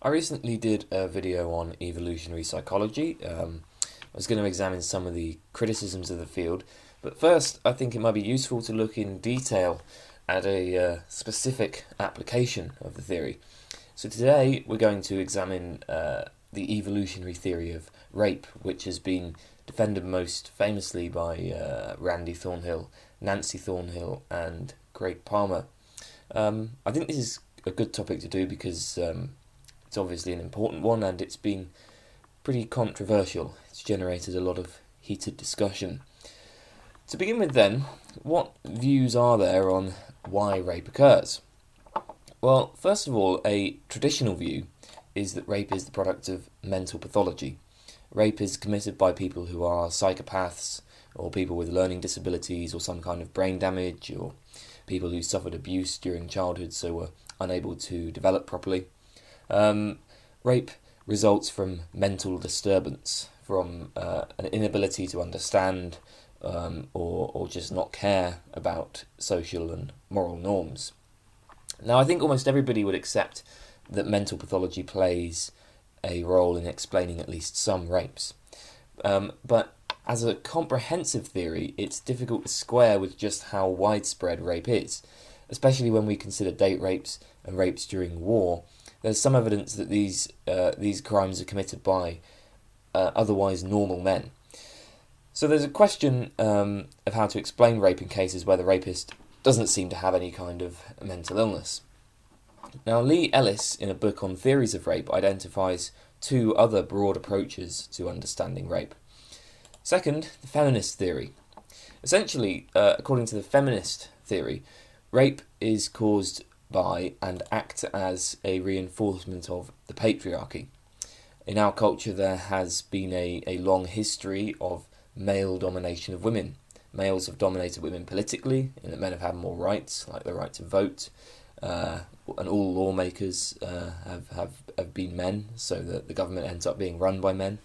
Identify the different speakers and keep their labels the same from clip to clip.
Speaker 1: I recently did a video on evolutionary psychology. I was going to examine some of the criticisms of the field, but first I think it might be useful to look in detail at a specific application of the theory. So today we're going to examine the evolutionary theory of rape, which has been defended most famously by Randy Thornhill, Nancy Thornhill, and Craig Palmer. I think this is a good topic to do because it's obviously an important one and it's been pretty controversial. It's generated a lot of heated discussion. To begin with then, what views are there on why rape occurs? Well, first of all, a traditional view is that rape is the product of mental pathology. Rape is committed by people who are psychopaths, or people with learning disabilities, or some kind of brain damage, or people who suffered abuse during childhood so were unable to develop properly. Rape results from mental disturbance, from an inability to understand or just not care about social and moral norms. Now, I think almost everybody would accept that mental pathology plays a role in explaining at least some rapes. But as a comprehensive theory, it's difficult to square with just how widespread rape is, especially when we consider date rapes and rapes during war. There's some evidence that these crimes are committed by otherwise normal men. So there's a question of how to explain rape in cases where the rapist doesn't seem to have any kind of mental illness. Now, Lee Ellis, in a book on theories of rape, identifies two other broad approaches to understanding rape. Second, the feminist theory. Essentially, according to the feminist theory, rape is caused by and acts as a reinforcement of the patriarchy. In our culture, there has been a long history of male domination of women. Males have dominated women politically, in that men have had more rights, like the right to vote, and all lawmakers have been men, so that the government ends up being run by men.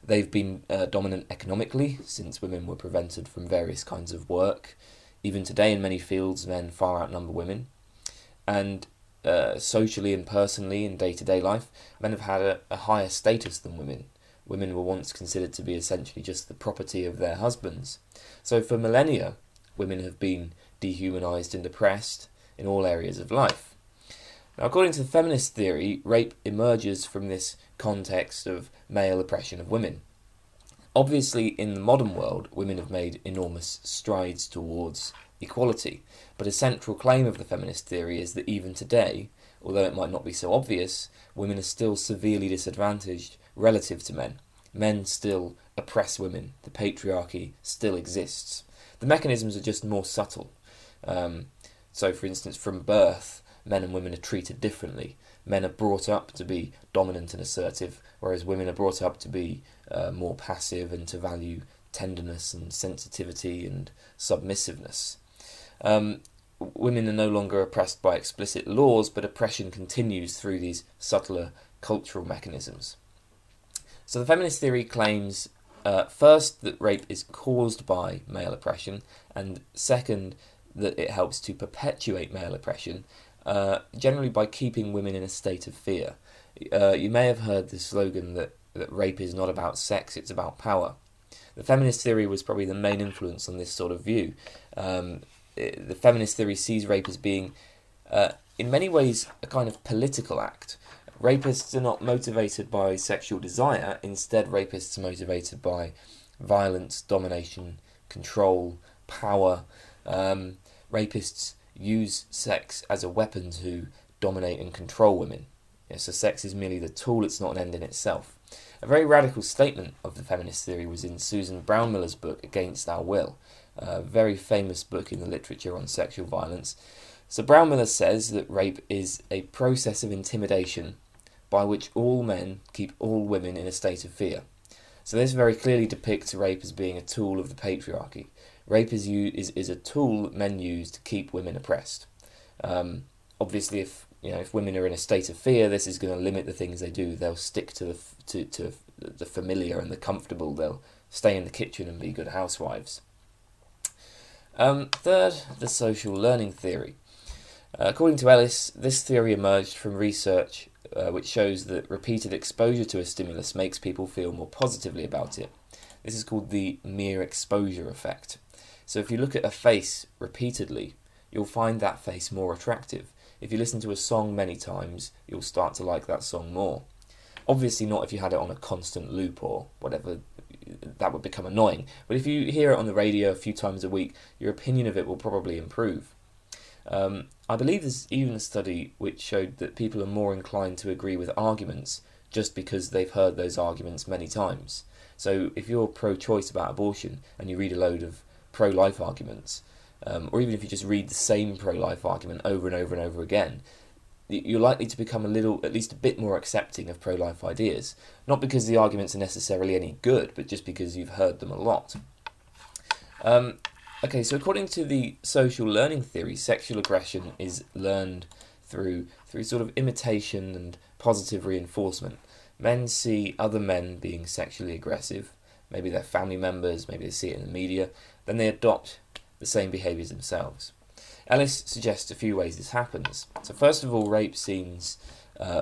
Speaker 1: They've been dominant economically, since women were prevented from various kinds of work. Even today, in many fields, men far outnumber women. And socially and personally, in day-to-day life, men have had a higher status than women. Women were once considered to be essentially just the property of their husbands. So for millennia, women have been dehumanized and depressed in all areas of life. Now, according to the feminist theory, rape emerges from this context of male oppression of women. Obviously, in the modern world, women have made enormous strides towards equality, but a central claim of the feminist theory is that even today, although it might not be so obvious, women are still severely disadvantaged relative to men. Men still oppress women. The patriarchy still exists. The mechanisms are just more subtle. So, for instance, from birth, men and women are treated differently. Men are brought up to be dominant and assertive, whereas women are brought up to be more passive and to value tenderness and sensitivity and submissiveness. Women are no longer oppressed by explicit laws, but oppression continues through these subtler cultural mechanisms. So the feminist theory claims, first, that rape is caused by male oppression, and second, that it helps to perpetuate male oppression, generally by keeping women in a state of fear. You may have heard the slogan that rape is not about sex, it's about power. The feminist theory was probably the main influence on this sort of view. The feminist theory sees rape as being, in many ways, a kind of political act. Rapists are not motivated by sexual desire, instead rapists are motivated by violence, domination, control, power. Rapists use sex as a weapon to dominate and control women. So sex is merely the tool, it's not an end in itself. A very radical statement of the feminist theory was in Susan Brownmiller's book, Against Our Will, a very famous book in the literature on sexual violence. So Brownmiller says that rape is a process of intimidation by which all men keep all women in a state of fear. So this very clearly depicts rape as being a tool of the patriarchy. Rape is a tool that men use to keep women oppressed. Obviously, if women are in a state of fear, this is going to limit the things they do. They'll stick to the familiar and the comfortable. They'll stay in the kitchen and be good housewives. Third, the social learning theory. According to Ellis, this theory emerged from research which shows that repeated exposure to a stimulus makes people feel more positively about it. This is called the mere exposure effect. So if you look at a face repeatedly, you'll find that face more attractive. If you listen to a song many times, you'll start to like that song more. Obviously not if you had it on a constant loop or whatever, that would become annoying. But if you hear it on the radio a few times a week, your opinion of it will probably improve. I believe there's even a study which showed that people are more inclined to agree with arguments just because they've heard those arguments many times. So if you're pro-choice about abortion and you read a load of pro-life arguments, or even if you just read the same pro-life argument over and over and over again, you're likely to become at least a bit more accepting of pro-life ideas. Not because the arguments are necessarily any good, but just because you've heard them a lot. Okay, so according to the social learning theory, sexual aggression is learned through sort of imitation and positive reinforcement. Men see other men being sexually aggressive, maybe their family members, maybe they see it in the media, then they adopt the same behaviours themselves. Ellis suggests a few ways this happens. So first of all, rape scenes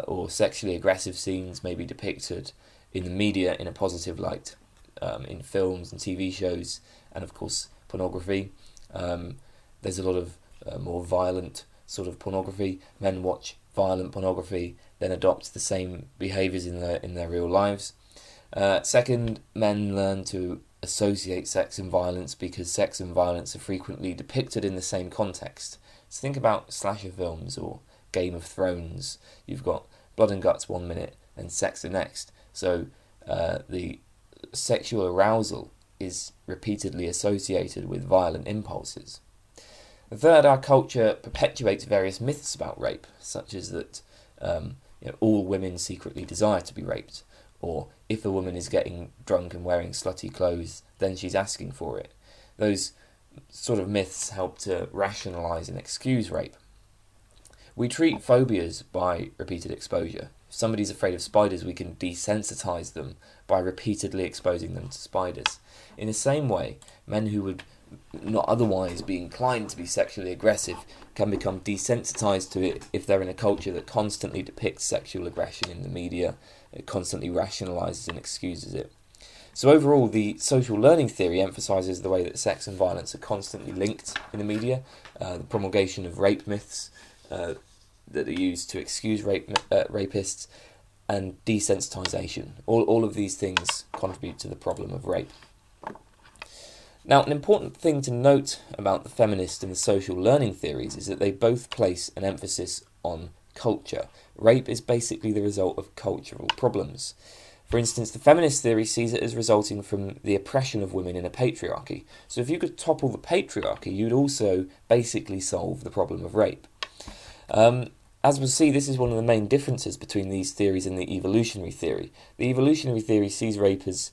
Speaker 1: or sexually aggressive scenes may be depicted in the media in a positive light, in films and TV shows, and of course pornography. There's a lot of more violent sort of pornography. Men watch violent pornography, then adopt the same behaviours in their real lives. Second, men learn to associate sex and violence because sex and violence are frequently depicted in the same context. So think about slasher films or Game of Thrones. You've got blood and guts one minute and sex the next. So the sexual arousal is repeatedly associated with violent impulses. Third, our culture perpetuates various myths about rape, such as that all women secretly desire to be raped, or if a woman is getting drunk and wearing slutty clothes, then she's asking for it. Those sort of myths help to rationalise and excuse rape. We treat phobias by repeated exposure. If somebody's afraid of spiders, we can desensitise them by repeatedly exposing them to spiders. In the same way, men who would not otherwise be inclined to be sexually aggressive can become desensitised to it if they're in a culture that constantly depicts sexual aggression in the media, it constantly rationalises and excuses it. So overall, the social learning theory emphasises the way that sex and violence are constantly linked in the media, the promulgation of rape myths that are used to excuse rapists, and desensitisation. All of these things contribute to the problem of rape. Now, an important thing to note about the feminist and the social learning theories is that they both place an emphasis on culture. Rape is basically the result of cultural problems. For instance, the feminist theory sees it as resulting from the oppression of women in a patriarchy. So if you could topple the patriarchy, you'd also basically solve the problem of rape. As we'll see, this is one of the main differences between these theories and the evolutionary theory. The evolutionary theory sees rape as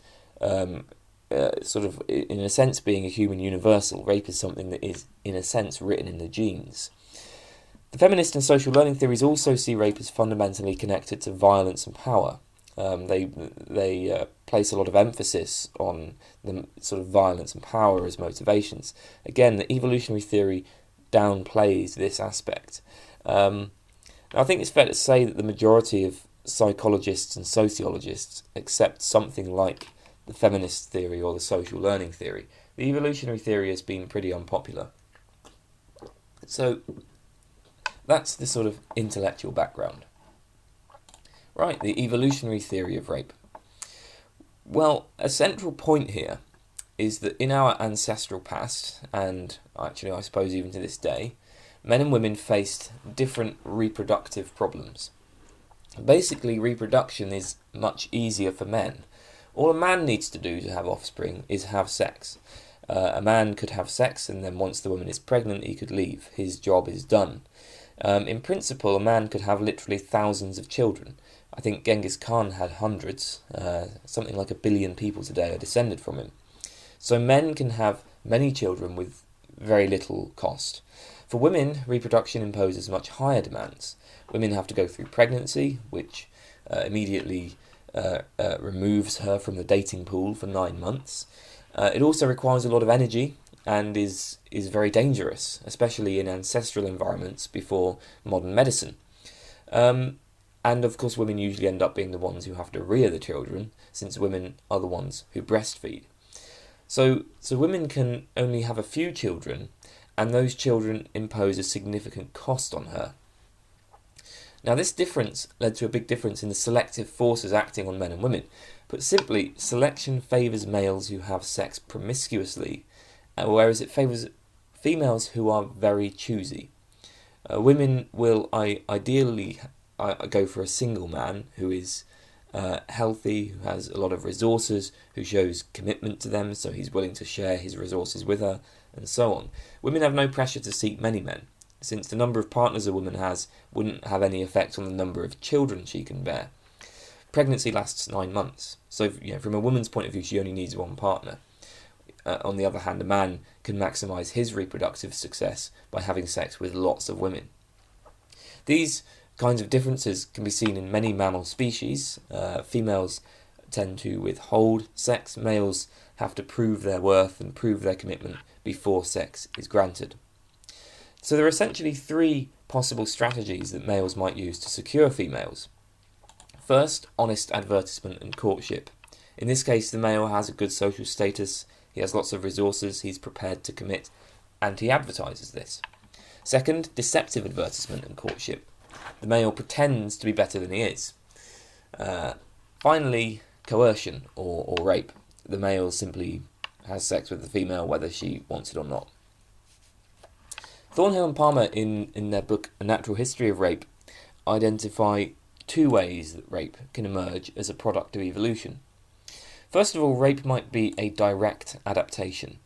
Speaker 1: sort of, in a sense, being a human universal. Rape is something that is, in a sense, written in the genes. The feminist and social learning theories also see rape as fundamentally connected to violence and power. They place a lot of emphasis on the sort of violence and power as motivations. Again, the evolutionary theory downplays this aspect. I think it's fair to say that the majority of psychologists and sociologists accept something like the feminist theory or the social learning theory. The evolutionary theory has been pretty unpopular. So that's the sort of intellectual background. Right, the evolutionary theory of rape. Well, a central point here is that in our ancestral past, and actually I suppose even to this day, men and women faced different reproductive problems. Basically, reproduction is much easier for men. All a man needs to do to have offspring is have sex. A man could have sex, and then once the woman is pregnant, he could leave. His job is done. In principle, a man could have literally thousands of children. I think Genghis Khan had hundreds. Something like 1 billion people today are descended from him. So men can have many children with very little cost. For women, reproduction imposes much higher demands. Women have to go through pregnancy, which immediately removes her from the dating pool for 9 months. It also requires a lot of energy and is very dangerous, especially in ancestral environments before modern medicine. And of course, women usually end up being the ones who have to rear the children, since women are the ones who breastfeed. So women can only have a few children, and those children impose a significant cost on her. Now, this difference led to a big difference in the selective forces acting on men and women. Put simply, selection favours males who have sex promiscuously, whereas it favours females who are very choosy. Women will ideally go for a single man who is healthy, who has a lot of resources, who shows commitment to them, so he's willing to share his resources with her, and so on. Women have no pressure to seek many men, since the number of partners a woman has wouldn't have any effect on the number of children she can bear. Pregnancy lasts 9 months, so from a woman's point of view, she only needs one partner. On the other hand, a man can maximise his reproductive success by having sex with lots of women. These kinds of differences can be seen in many mammal species. Females tend to withhold sex. Males have to prove their worth and prove their commitment before sex is granted. So there are essentially 3 possible strategies that males might use to secure females. First, honest advertisement and courtship. In this case, the male has a good social status, he has lots of resources, he's prepared to commit, and he advertises this. Second, deceptive advertisement and courtship. The male pretends to be better than he is. Finally, coercion or rape. The male simply has sex with the female whether she wants it or not. Thornhill and Palmer, in their book A Natural History of Rape, identify 2 ways that rape can emerge as a product of evolution. First of all, rape might be a direct adaptation.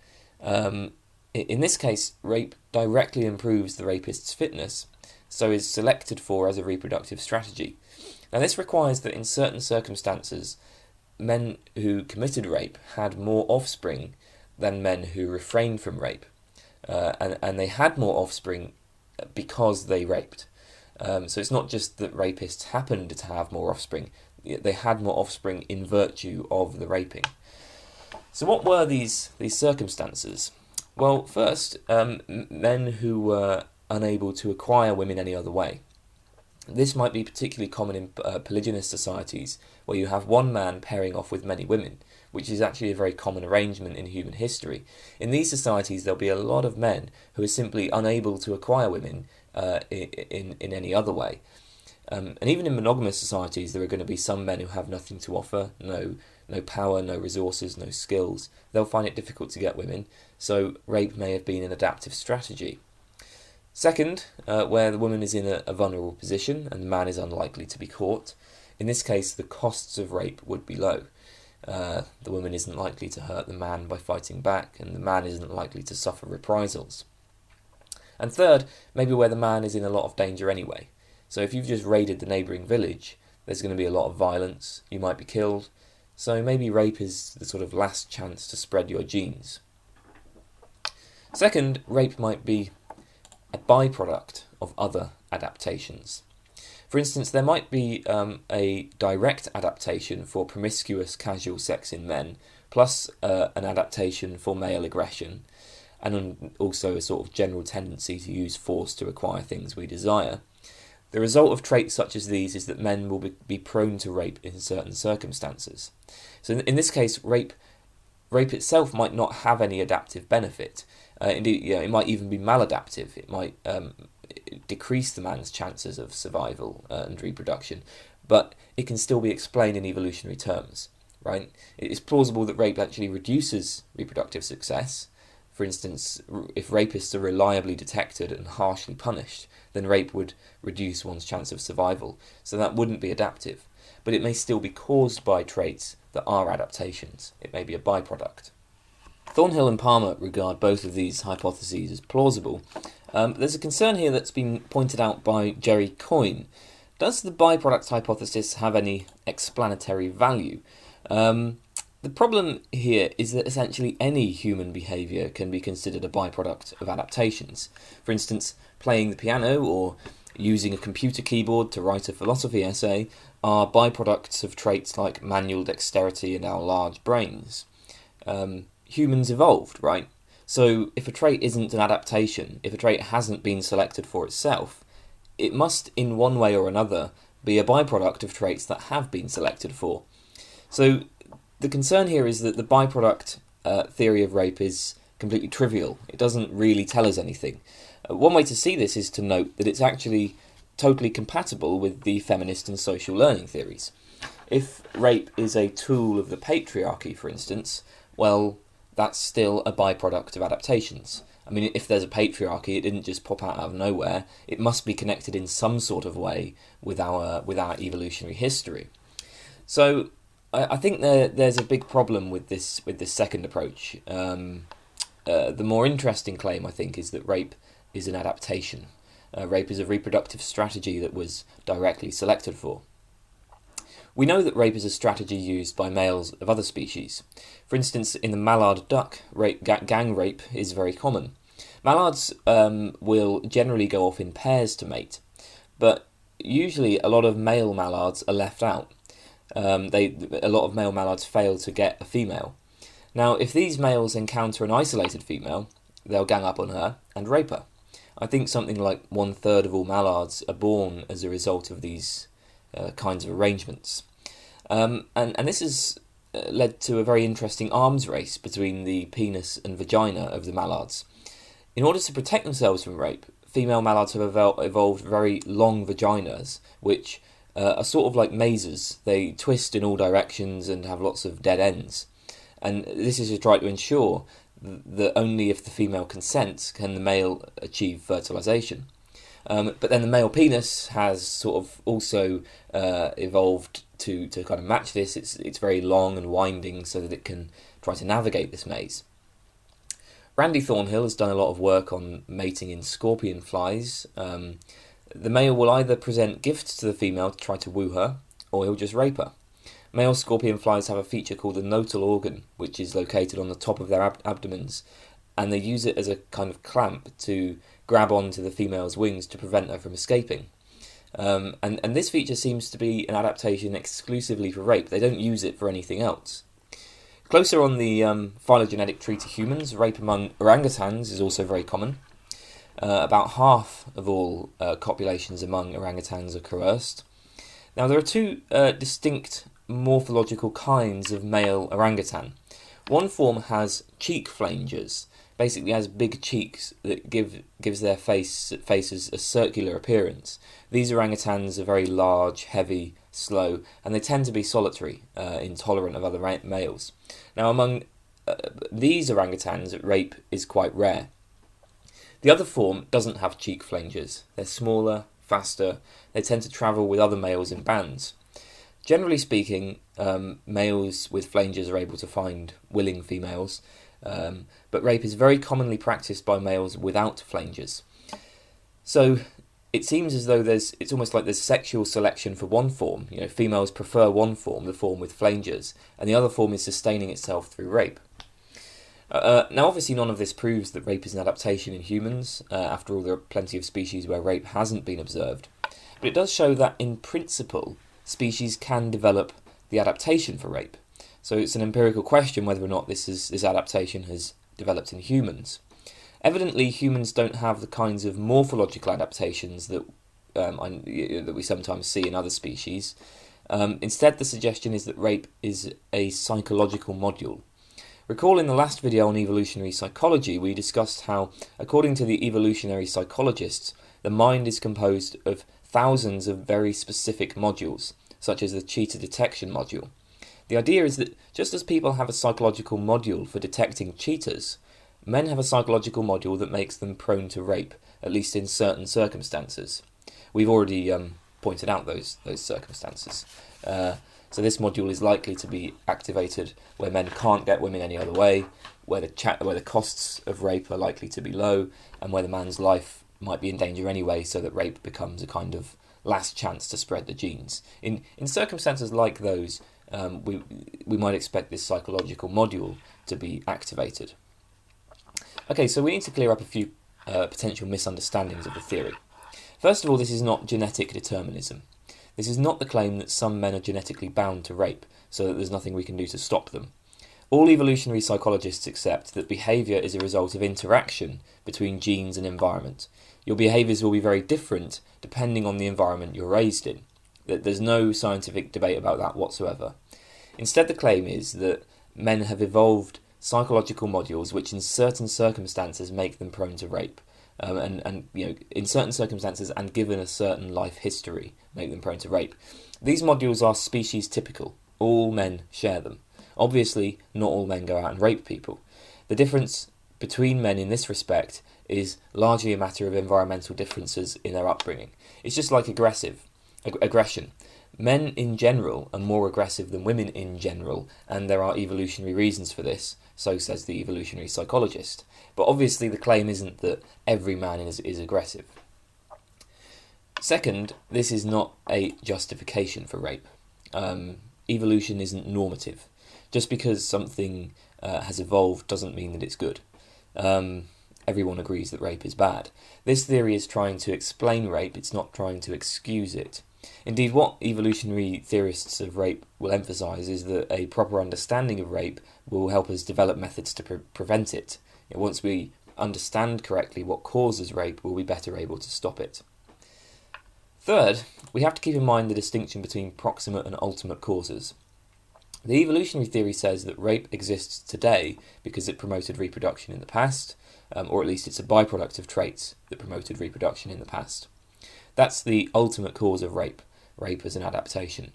Speaker 1: In this case, rape directly improves the rapist's fitness, so is selected for as a reproductive strategy. Now, this requires that in certain circumstances, men who committed rape had more offspring than men who refrained from rape. And they had more offspring because they raped. So it's not just that rapists happened to have more offspring, they had more offspring in virtue of the raping. So what were these circumstances? Well, first, men who were unable to acquire women any other way. This might be particularly common in polygynous societies, where you have one man pairing off with many women, which is actually a very common arrangement in human history. In these societies, there'll be a lot of men who are simply unable to acquire women in any other way. And even in monogamous societies, there are going to be some men who have nothing to offer, no power, no resources, no skills. They'll find it difficult to get women, so rape may have been an adaptive strategy. Second, where the woman is in a vulnerable position and the man is unlikely to be caught. In this case, the costs of rape would be low. The woman isn't likely to hurt the man by fighting back, and the man isn't likely to suffer reprisals. And third, maybe where the man is in a lot of danger anyway. So if you've just raided the neighbouring village, there's going to be a lot of violence, you might be killed, so maybe rape is the sort of last chance to spread your genes. Second, rape might be a byproduct of other adaptations. For instance, there might be a direct adaptation for promiscuous casual sex in men, plus an adaptation for male aggression, and also a sort of general tendency to use force to acquire things we desire. The result of traits such as these is that men will be prone to rape in certain circumstances. So in this case, rape itself might not have any adaptive benefit. Indeed, it might even be maladaptive. It might decrease the man's chances of survival and reproduction, but it can still be explained in evolutionary terms, right? It is plausible that rape actually reduces reproductive success. For instance, if rapists are reliably detected and harshly punished, then rape would reduce one's chance of survival, so that wouldn't be adaptive. But it may still be caused by traits that are adaptations. It may be a byproduct. Thornhill and Palmer regard both of these hypotheses as plausible. There's a concern here that's been pointed out by Jerry Coyne. Does the byproduct hypothesis have any explanatory value? The problem here is that essentially any human behaviour can be considered a byproduct of adaptations. For instance, playing the piano or using a computer keyboard to write a philosophy essay are byproducts of traits like manual dexterity and our large brains. Humans evolved, right? So if a trait isn't an adaptation, if a trait hasn't been selected for itself, it must in one way or another be a byproduct of traits that have been selected for. So the concern here is that the byproduct theory of rape is completely trivial. It doesn't really tell us anything. One way to see this is to note that it's actually totally compatible with the feminist and social learning theories. If rape is a tool of the patriarchy, for instance, well, that's still a byproduct of adaptations. I mean, if there's a patriarchy, it didn't just pop out of nowhere. It must be connected in some sort of way with our evolutionary history. So I think there's a big problem with this second approach. The more interesting claim, I think, is that rape is an adaptation. Rape is a reproductive strategy that was directly selected for. We know that rape is a strategy used by males of other species. For instance, in the mallard duck, gang rape is very common. Mallards will generally go off in pairs to mate, but usually a lot of male mallards are left out. A lot of male mallards fail to get a female. Now, if these males encounter an isolated female, they'll gang up on her and rape her. I think something like 1/3 of all mallards are born as a result of these kinds of arrangements. And this has led to a very interesting arms race between the penis and vagina of the mallards. In order to protect themselves from rape, female mallards have evolved very long vaginas, which are sort of like mazes. They twist in all directions and have lots of dead ends. And this is to try to ensure that only if the female consents can the male achieve fertilization. But then the male penis has sort of also evolved to kind of match this. It's very long and winding so that it can try to navigate this maze. Randy Thornhill has done a lot of work on mating in scorpionflies. The male will either present gifts to the female to try to woo her, or he'll just rape her. Male scorpionflies have a feature called the notal organ, which is located on the top of their abdomens, and they use it as a kind of clamp to grab onto the female's wings to prevent her from escaping. And this feature seems to be an adaptation exclusively for rape. They don't use it for anything else. Closer on the phylogenetic tree to humans, rape among orangutans is also very common. About half of all copulations among orangutans are coerced. Now, there are two distinct morphological kinds of male orangutan. One form has cheek flangers, basically has big cheeks that gives their faces a circular appearance. These orangutans are very large, heavy, slow, and they tend to be solitary, intolerant of other males. Now, among these orangutans, rape is quite rare. The other form doesn't have cheek flangers. They're smaller, faster, they tend to travel with other males in bands. Generally speaking, males with flangers are able to find willing females, but rape is very commonly practiced by males without flangers. So it seems as though it's almost like there's sexual selection for one form. You know, females prefer one form, the form with flangers, and the other form is sustaining itself through rape. Now, obviously, none of this proves that rape is an adaptation in humans. After all, there are plenty of species where rape hasn't been observed. But it does show that, in principle, species can develop the adaptation for rape. So it's an empirical question whether or not this adaptation has developed in humans. Evidently, humans don't have the kinds of morphological adaptations that we sometimes see in other species. Instead, the suggestion is that rape is a psychological module. Recall in the last video on evolutionary psychology, we discussed how, according to the evolutionary psychologists, the mind is composed of thousands of very specific modules, such as the cheater detection module. The idea is that just as people have a psychological module for detecting cheaters, men have a psychological module that makes them prone to rape, at least in certain circumstances. We've already pointed out those circumstances. So this module is likely to be activated where men can't get women any other way, where the costs of rape are likely to be low, and where the man's life might be in danger anyway, so that rape becomes a kind of last chance to spread the genes. In circumstances like those, we might expect this psychological module to be activated. Okay, so we need to clear up a few potential misunderstandings of the theory. First of all, this is not genetic determinism. This is not the claim that some men are genetically bound to rape, so that there's nothing we can do to stop them. All evolutionary psychologists accept that behaviour is a result of interaction between genes and environment. Your behaviours will be very different depending on the environment you're raised in. There's no scientific debate about that whatsoever. Instead, the claim is that men have evolved psychological modules which in certain circumstances make them prone to rape. And in certain circumstances and given a certain life history, make them prone to rape. These modules are species typical. All men share them. Obviously, not all men go out and rape people. The difference between men in this respect is largely a matter of environmental differences in their upbringing. It's just like aggression. Men in general are more aggressive than women in general, and there are evolutionary reasons for this, so says the evolutionary psychologist. But obviously the claim isn't that every man is aggressive. Second, this is not a justification for rape. Evolution isn't normative. Just because something has evolved doesn't mean that it's good. Everyone agrees that rape is bad. This theory is trying to explain rape, it's not trying to excuse it. Indeed, what evolutionary theorists of rape will emphasise is that a proper understanding of rape will help us develop methods to prevent it. Once we understand correctly what causes rape, we'll be better able to stop it. Third, we have to keep in mind the distinction between proximate and ultimate causes. The evolutionary theory says that rape exists today because it promoted reproduction in the past, or at least it's a byproduct of traits that promoted reproduction in the past. That's the ultimate cause of rape as an adaptation.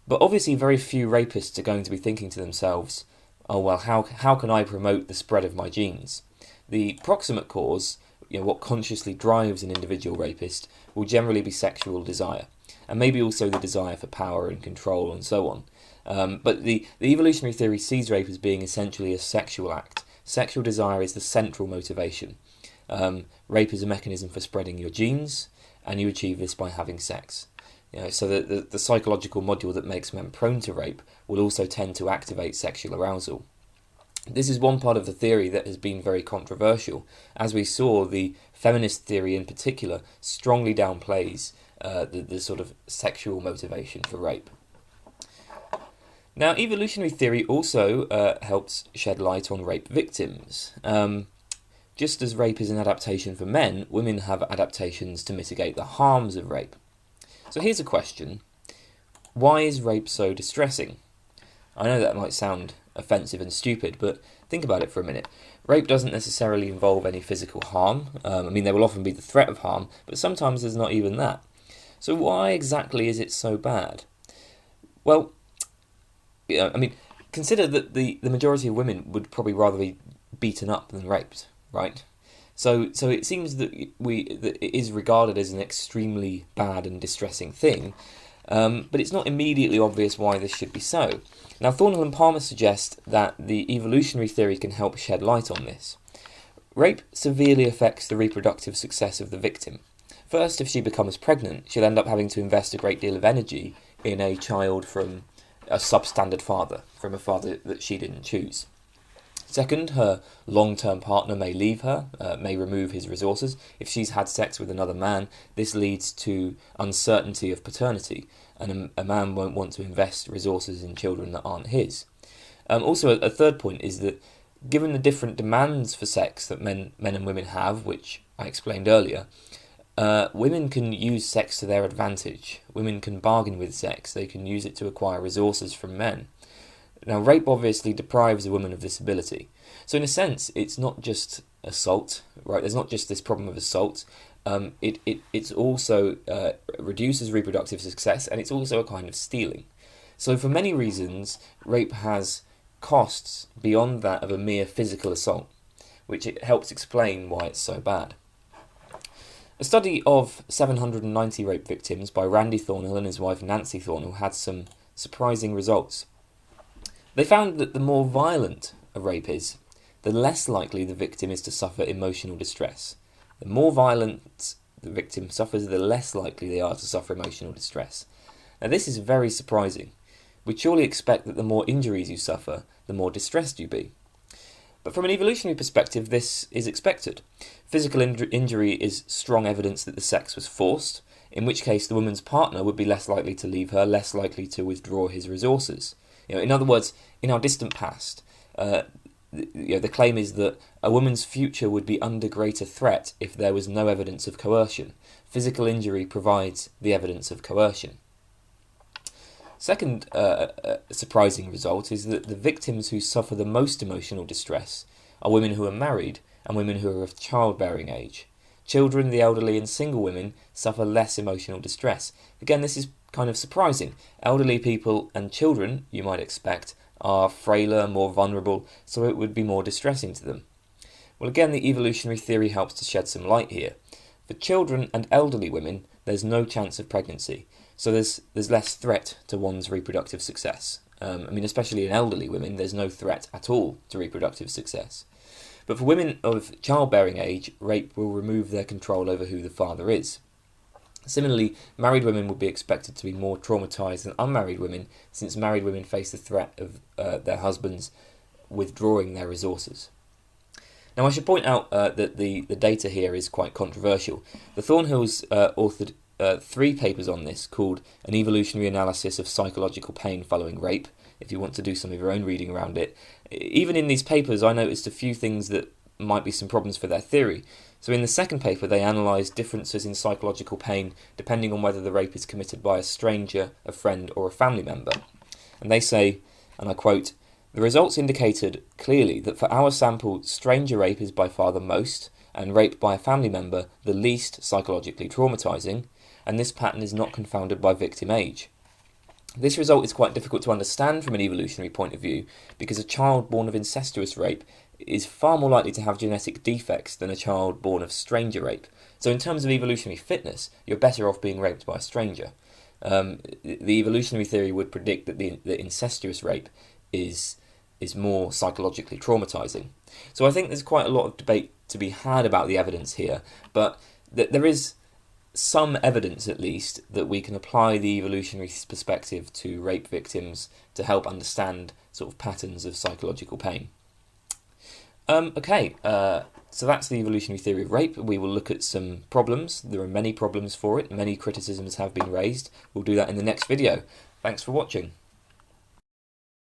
Speaker 1: But obviously very few rapists are going to be thinking to themselves, oh well, how can I promote the spread of my genes? The proximate cause, what consciously drives an individual rapist, will generally be sexual desire, and maybe also the desire for power and control and so on. But the evolutionary theory sees rape as being essentially a sexual act. Sexual desire is the central motivation. Rape is a mechanism for spreading your genes, and you achieve this by having sex. So the psychological module that makes men prone to rape will also tend to activate sexual arousal. This is one part of the theory that has been very controversial. As we saw, the feminist theory in particular strongly downplays the sort of sexual motivation for rape. Now, evolutionary theory also helps shed light on rape victims. Just as rape is an adaptation for men, women have adaptations to mitigate the harms of rape. So here's a question. Why is rape so distressing? I know that might sound offensive and stupid, but think about it for a minute. Rape doesn't necessarily involve any physical harm. There will often be the threat of harm, but sometimes there's not even that. So why exactly is it so bad? Well, consider that the majority of women would probably rather be beaten up than raped, right? So it seems that that it is regarded as an extremely bad and distressing thing, but it's not immediately obvious why this should be so. Now, Thornhill and Palmer suggest that the evolutionary theory can help shed light on this. Rape severely affects the reproductive success of the victim. First, if she becomes pregnant, she'll end up having to invest a great deal of energy in a child from a substandard father, from a father that she didn't choose. Second, her long-term partner may leave her, may remove his resources. If she's had sex with another man, this leads to uncertainty of paternity, and a man won't want to invest resources in children that aren't his. Also, a third point is that given the different demands for sex that men and women have, which I explained earlier, women can use sex to their advantage. Women can bargain with sex. They can use it to acquire resources from men. Now, rape obviously deprives a woman of this ability. So in a sense, it's not just assault, right? There's not just this problem of assault. It's also reduces reproductive success, and it's also a kind of stealing. So for many reasons, rape has costs beyond that of a mere physical assault, which it helps explain why it's so bad. A study of 790 rape victims by Randy Thornhill and his wife Nancy Thornhill had some surprising results. They found that the more violent a rape is, the less likely the victim is to suffer emotional distress. The more violent the victim suffers, the less likely they are to suffer emotional distress. Now, this is very surprising. We'd surely expect that the more injuries you suffer, the more distressed you be. But from an evolutionary perspective, this is expected. Physical injury is strong evidence that the sex was forced, in which case the woman's partner would be less likely to leave her, less likely to withdraw his resources. In other words, in our distant past, the claim is that a woman's future would be under greater threat if there was no evidence of coercion. Physical injury provides the evidence of coercion. Second surprising result is that the victims who suffer the most emotional distress are women who are married and women who are of childbearing age. Children, the elderly and single women suffer less emotional distress. Again, this is kind of surprising. Elderly people and children, you might expect, are frailer, more vulnerable, so it would be more distressing to them. Well, again, the evolutionary theory helps to shed some light here. For children and elderly women, there's no chance of pregnancy, so there's less threat to one's reproductive success. Especially in elderly women, there's no threat at all to reproductive success. But for women of childbearing age, rape will remove their control over who the father is. Similarly, married women would be expected to be more traumatised than unmarried women, since married women face the threat of their husbands withdrawing their resources. Now, I should point out that the data here is quite controversial. The Thornhills authored 3 papers on this called An Evolutionary Analysis of Psychological Pain Following Rape, if you want to do some of your own reading around it. Even in these papers, I noticed a few things that might be some problems for their theory. So in the second paper, they analysed differences in psychological pain depending on whether the rape is committed by a stranger, a friend, or a family member. And they say, and I quote, "The results indicated clearly that for our sample, stranger rape is by far the most, and rape by a family member the least psychologically traumatising, and this pattern is not confounded by victim age. This result is quite difficult to understand from an evolutionary point of view, because a child born of incestuous rape is far more likely to have genetic defects than a child born of stranger rape. So in terms of evolutionary fitness, you're better off being raped by a stranger." The evolutionary theory would predict that the incestuous rape is more psychologically traumatising. So I think there's quite a lot of debate to be had about the evidence here, but there is some evidence, at least, that we can apply the evolutionary perspective to rape victims to help understand sort of patterns of psychological pain. So that's the evolutionary theory of rape. We will look at some problems. There are many problems for it. Many criticisms have been raised. We'll do that in the next video. Thanks for watching.